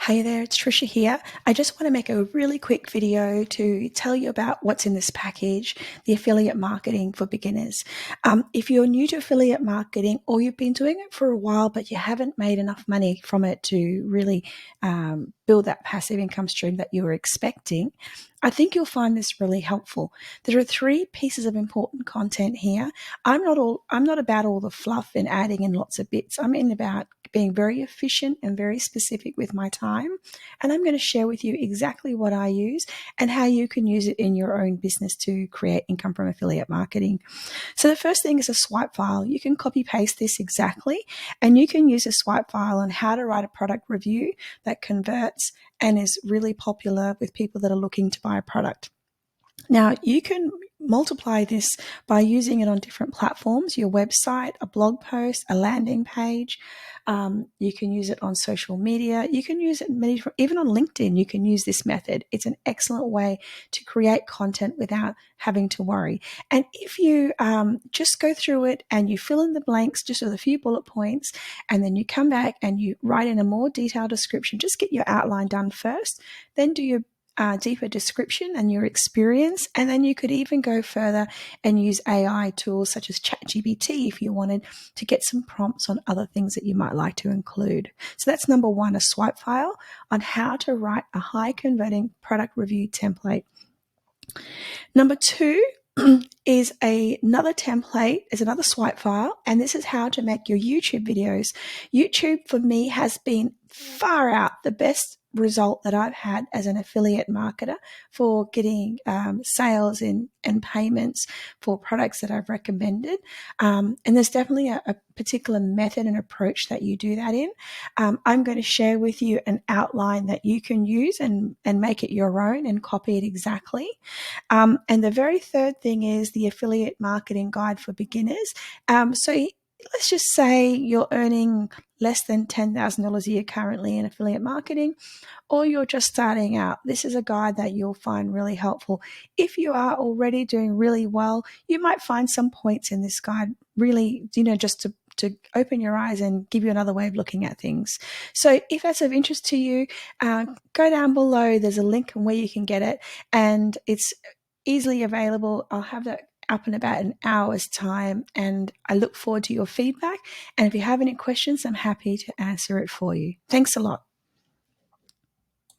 Hi there, it's Trisha here. I just want to make a really quick video to tell you about what's in this package, the affiliate marketing for beginners. If you're new to affiliate marketing or you've been doing it for a while but you haven't made enough money from it to really build that passive income stream that you were expecting, I think you'll find this really helpful. There are 3 pieces of important content here. I'm not about all the fluff and adding in lots of bits. I'm in about being very efficient and very specific with my time. And I'm going to share with you exactly what I use and how you can use it in your own business to create income from affiliate marketing. So the first thing is a swipe file. You can copy paste this exactly, and you can use a swipe file on how to write a product review that converts and is really popular with people that are looking to buy a product. Now, you can multiply this by using it on different platforms, your website, a blog post, a landing page. You can use it on social media. You can use it even on LinkedIn. You can use this method. It's an excellent way to create content without having to worry. And if you just go through it and you fill in the blanks just with a few bullet points, and then you come back and you write in a more detailed description, just get your outline done first, then do your deeper description and your experience, and then you could even go further and use AI tools such as ChatGPT if you wanted to get some prompts on other things that you might like to include. So that's number 1, a swipe file on how to write a high converting product review template. Number 2 is another template, is another swipe file, and this is how to make your YouTube videos. YouTube for me has been far out the best result that I've had as an affiliate marketer for getting sales and payments for products that I've recommended. And there's definitely a particular method and approach that you do that in. I'm going to share with you an outline that you can use and make it your own and copy it exactly. And the very third thing is the affiliate marketing guide for beginners. So let's just say you're earning less than $10,000 a year currently in affiliate marketing, or you're just starting out. This is a guide that you'll find really helpful. If you are already doing really well, you might find some points in this guide really, just to open your eyes and give you another way of looking at things. So if that's of interest to you, go down below. There's a link on where you can get it, and it's easily available. I'll have that up in about an hour's time, and I look forward to your feedback. And if you have any questions, I'm happy to answer it for you. Thanks a lot.